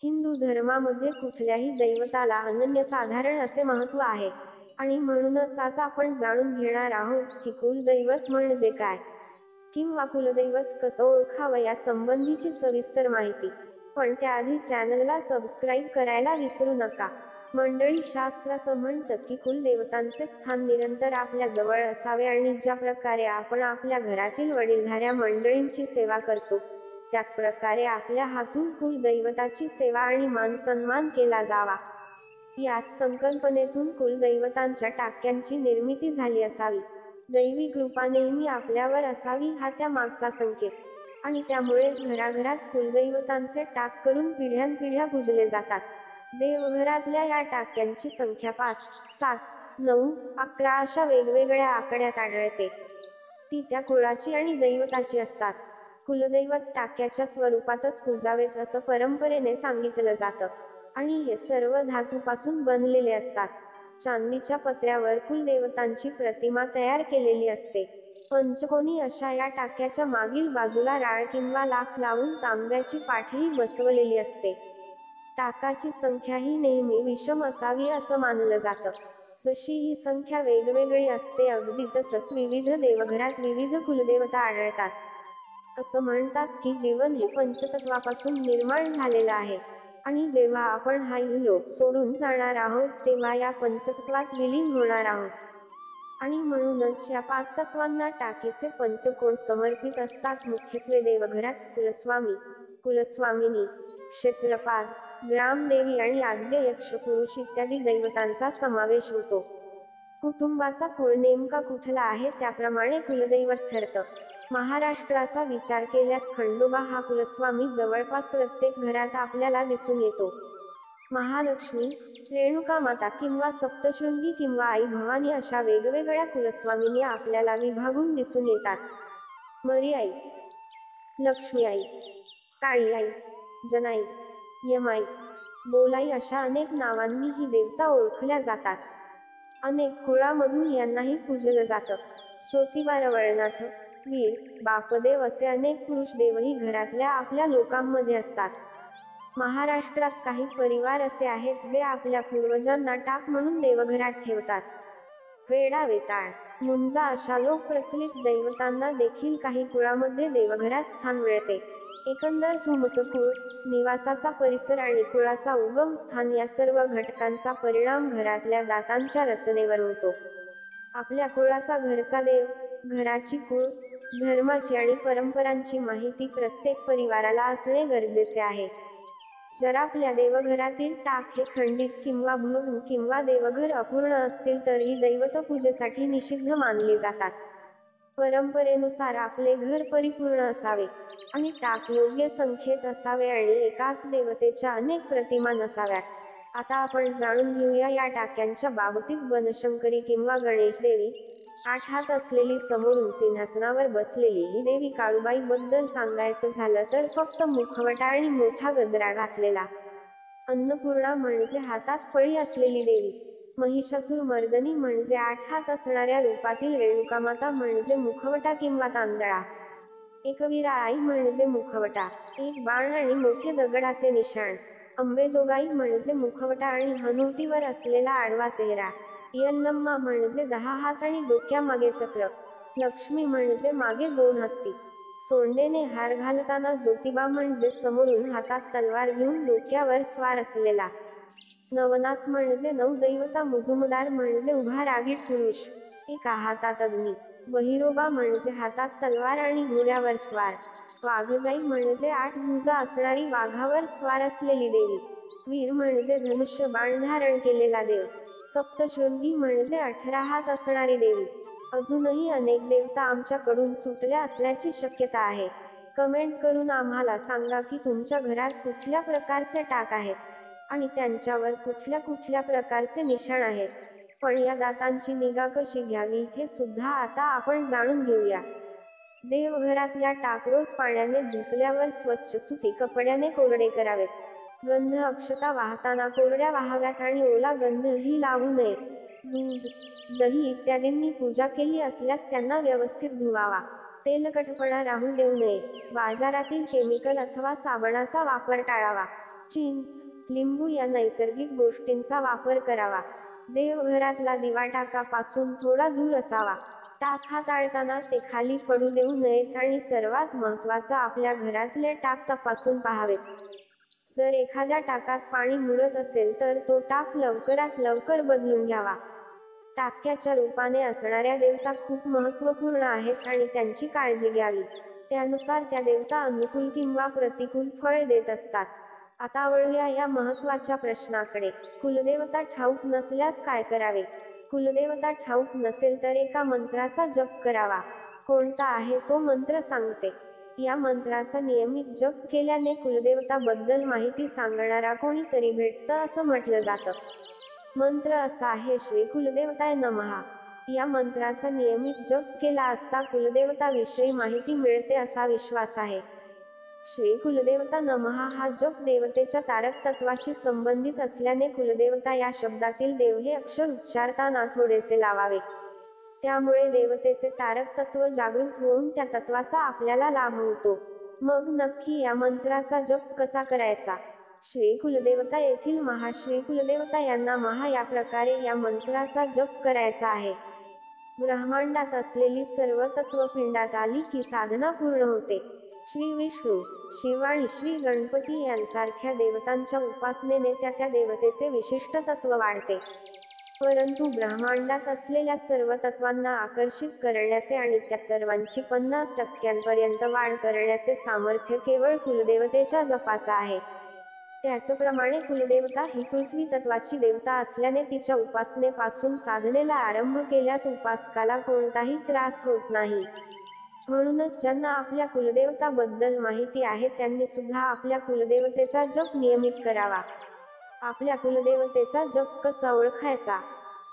हिंदू धर्मामध्ये कुठल्याही दैवताला अनन्यसाधारण असे महत्त्व आहे आणि म्हणूनच आज आपण जाणून घेणार आहोत की कुलदैवत म्हणजे काय किंवा कुलदैवत कसं ओळखावं या संबंधीची सविस्तर माहिती. पण त्याआधी चॅनलला सबस्क्राईब करायला विसरू नका. मंडळी, शास्त्र असं म्हणतं की कुलदेवतांचे स्थान निरंतर आपल्या जवळ असावे आणि ज्या प्रकारे आपण आपल्या घरातील वडीलधाऱ्या मंडळींची सेवा करतो, त्याच प्रकारे आपल्या हातून कुलदैवताची सेवा आणि मानसन्मान केला जावा. याच संकल्पनेतून कुलदैवतांच्या टाक्यांची निर्मिती झाली असावी. दैवी कृपा नेहमी आपल्यावर असावी हा त्या मागचा संकेत, आणि त्यामुळेच घराघरात कुलदैवतांचे टाक करून पिढ्यानपिढ्या पूजले जातात. देवघरातल्या या टाक्यांची संख्या 5, 7, 9, 11 अशा वेगवेगळ्या आकड्यात आढळते. ती त्या कुळाची आणि दैवताची असतात. कुलदैवत टाक्याच्या स्वरूपातच पूजावेत असं परंपरेने सांगितलं जातं, आणि हे सर्व धातूपासून बनलेले असतात. चांदीच्या पत्र्यावर कुलदेवतांची प्रतिमा तयार केलेली असते. पंचकोनी अशा या टाक्याच्या मागील बाजूला राळ किंवा लाख लावून तांब्याची पाठही बसवलेली असते. टाकाची संख्या ही नेहमी विषम असावी असं मानलं जातं. जशी ही संख्या वेगवेगळी असते, अगदी तसंच विविध देवघरात विविध कुलदेवता आढळतात. असं म्हणतात की जीवन हे पंचतत्वापासून निर्माण झालेलं आहे, आणि जेव्हा आपण हा इहलोक सोडून जाणार आहोत तेव्हा या पंचतत्वात विलीन होणार आहोत. आणि म्हणूनच या 5 तत्वांना टाकीचे पंचकोण समर्पित असतात. मुख्यत्वे देवघरात कुलस्वामी, कुलस्वामिनी, क्षेत्रपाल, ग्रामदेवी आणि आद्य यक्ष पुरुष इत्यादी दैवतांचा समावेश होतो. कुटुंबाचा कुळ नेमका कुठला आहे त्याप्रमाणे कुलदैवत ठरतं. महाराष्ट्राचा विचार केल्यास खंडोबा हा कुलस्वामी जवळपास प्रत्येक घरात आपल्याला दिसून येतो. महालक्ष्मी, रेणुकामाता किंवा सप्तशृंगी किंवा आई भवानी अशा वेगवेगळ्या कुलस्वामिनी आपल्याला विभागून दिसून येतात. मरीआई, लक्ष्मी आई, काळी आई, जनाई, यमाई, बोलाई अशा अनेक नावांनी ही देवता ओळखल्या जातात. अनेक कुळामधून यांनाही पूजलं जातं. ज्योतिबा, रवळनाथ, वीर, बापदेव असे अनेक पुरुष देवही घरातल्या आपल्या लोकांमध्ये असतात. महाराष्ट्रात काही परिवार असे आहेत जे आपल्या पूर्वजांना टाक म्हणून देवघरात ठेवतात. वेडा, वेताळ, मुंजा अशा लोकप्रचलित दैवतांना देखील काही कुळामध्ये देवघरात स्थान मिळते. एकंदर तुमचं कुळ, निवासाचा परिसर आणि कुळाचा उगम स्थान या सर्व घटकांचा परिणाम घरातल्या दातांच्या रचनेवर होतो. आपल्या कुळाचा, घरचा देव, घराची कुळ, धर्माची आणि परंपरांची माहिती प्रत्येक परिवाराला असणे गरजेचे आहे. जर आपल्या देवघरातील टाक हे खंडित किंवा भग्न किंवा देवघर अपूर्ण असतील तर ही दैवत पूजेसाठी निषिद्ध मानली जातात. परंपरेनुसार आपले घर परिपूर्ण असावे आणि टाक योग्य संख्येत असावे आणि एकाच देवतेच्या अनेक प्रतिमा नसाव्यात. आता आपण जाणून घेऊया या टाक्यांच्या बाबतीत. बनशंकरी किंवा गणेश देवी, 8 हात असलेली, समोरून सिंहासनावर बसलेली ही देवी. काळूबाई बद्दल सांगायचं झालं तर फक्त मुखवटा आणि मोठा गजरा घातलेला. अन्नपूर्णा म्हणजे हातात फळी असलेली देवी. महिषासुर मर्दनी म्हणजे 8 हात असणाऱ्या रूपातील रेणुकामाता म्हणजे मुखवटा किंवा तांदळा. एकवीरा आई म्हणजे मुखवटा, एक बाण आणि मोठे दगडाचे निशाण. अंबेजोगाई म्हणजे मुखवटा आणि हनुवटीवर असलेला आडवा चेहरा. यल्लम्मा म्हणजे 10 हात आणि डोक्यामागे चक्र. लक्ष्मी म्हणजे मागे 2 हत्ती. सोंडेने हार घालताना ज्योतिबा म्हणजे समोरून हातात तलवार घेऊन डोक्यावर स्वार असलेला. नवनाथ म्हणजे 9 दैवता. मुजुमदार म्हणजे उभा रागीट पुरुष, एका हातात अग्नी. बहिरोबा म्हणजे हातात तलवार आणि घोड्यावर स्वार. वाघजाई म्हणजे 8 भुजा असणारी, वाघावर स्वार असलेली देवी. वीर म्हणजे धनुष्य बाण धारण केलेला देव. सप्तशृंगी म्हणजे 18 हात असणारी देवी. अजूनही अनेक देवता आमच्याकडून सुटल्या असण्याची शक्यता आहे. कमेंट करून आम्हाला सांगा की तुमच्या घरात कुठल्या प्रकारचे टाक आहेत आणि त्यांच्यावर कुठल्या कुठल्या प्रकारचे निशाण आहेत. पण या दातांची निगा कशी घ्यावी हे सुद्धा आता आपण जाणून घेऊया. देवघरातल्या टाक रोज पाण्याने धुतल्यावर स्वच्छ सुती कपड्याने कोरडे करावेत. गंध अक्षता वाहताना कोरड्या वाहाव्यात आणि ओला गंधही लावू नये. दूध, दही इत्यादींनी पूजा केली असल्यास त्यांना व्यवस्थित धुवावा. तेलकटपणा राहू देऊ नये. बाजारातील केमिकल अथवा साबणाचा वापर टाळावा. चिंच, लिंबू या नैसर्गिक गोष्टींचा वापर करावा. देवघरातला दिवा टाकापासून थोडा दूर असावा. टाक हाताळताना ते खाली पडू देऊ नयेत आणि सर्वात महत्त्वाचं आपल्या घरातले टाक तपासून पाहावेत. जर एखाद्या टाकात पाणी मुरत असेल तर तो टाक लवकरात लवकर बदलून घ्यावा. टाक्याच्या रूपाने असणाऱ्या देवता खूप महत्त्वपूर्ण आहेत आणि त्यांची काळजी घ्यावी. त्यानुसार त्या देवता अनुकूल किंवा प्रतिकूल फळ देत असतात. आता वळूया या महत्त्वाच्या प्रश्नाकडे. कुलदेवता ठाऊक नसल्यास काय करावे? कुलदेवता ठाऊक नसेल तर एका मंत्राचा जप करावा. कोणता आहे तो मंत्र सांगते. या मंत्राचा नियमित जप केल्याने कुलदेवताबद्दल माहिती सांगणारा कोणीतरी भेटतं असं म्हटलं जातं. मंत्र असा आहे: श्री कुलदेवताय नमः. या मंत्राचा नियमित जप केला असता कुलदेवताविषयी माहिती मिळते असा विश्वास आहे. श्री कुलदेवता नमः हा जप देवतेच्या तारक तत्वाशी संबंधित असल्याने कुलदेवता या शब्दातील देव हे अक्षर उच्चारताना थोडेसे लावावे. त्यामुळे देवतेचे तारक तत्व जागृत होऊन त्या तत्वाचा आपल्याला लाभ होतो. मग नक्की या मंत्राचा जप कसा करायचा? श्री कुलदेवता येथील महा श्री कुलदेवता यांना महा या प्रकारे या मंत्राचा जप करायचा आहे. ब्रह्मांडात असलेली सर्व तत्व पिंडात आली की साधना पूर्ण होते. श्री विष्णू, शिव आणि श्री गणपती यांसारख्या देवतांच्या उपासनेने त्या देवतेचे विशिष्ट तत्व वाढते. परंतु ब्रह्मांडात असलेल्या सर्व तत्वांना आकर्षित करण्याचे आणि त्या सर्वांची 50% वाढ करण्याचे सामर्थ्य केवळ कुलदेवतेच्या जपाचा आहे. त्याचप्रमाणे कुलदेवता ही पृथ्वी तत्वाची देवता असल्याने तिच्या उपासनेपासून साधनेला आरंभ केल्यास उपासकाला कोणताही त्रास होत नाही. म्हणूनच ज्यांना आपल्या कुलदेवताबद्दल माहिती आहे त्यांनी सुद्धा आपल्या कुलदेवतेचा जप नियमित करावा. आपल्या कुलदेवतेचा जप कसा ओळखायचा?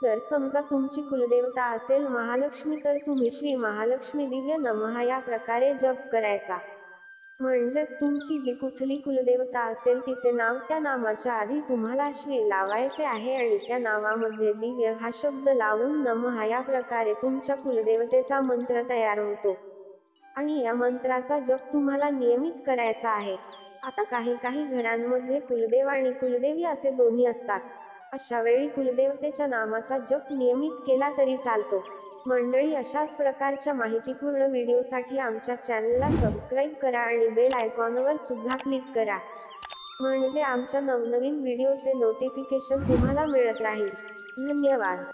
जर समजा तुमची कुलदेवता असेल महालक्ष्मी तर तुम्ही श्री महालक्ष्मी दिव्य नमः या प्रकारे जप करायचा. म्हणजेच तुमची जी कुठली कुलदेवता असेल तिचे नाव, त्या नामाच्या आधी तुम्हाला श्री लावायचे आहे आणि त्या नावामध्ये दिव्य हा शब्द लावून नमः या प्रकारे तुमच्या कुलदेवतेचा मंत्र तयार होतो. आणि या मंत्राचा जप तुम्हाला नियमित करायचा आहे. आता काही घरांमध्ये कुलदेव आणि कुलदेवी असे दोन्ही असतात. अशा वेळी कुलदेवतेच्या नामाचा जप नियमित केला तरी चालतो. मंडळी, अशाच प्रकारच्या माहितीपूर्ण व्हिडिओसाठी आमच्या चॅनलला सबस्क्राईब करा आणि बेल आयकॉनवर सुद्धा क्लिक करा. म्हणजे आमच्या नवनवीन व्हिडिओचे नोटिफिकेशन तुम्हाला मिळत राहील. धन्यवाद.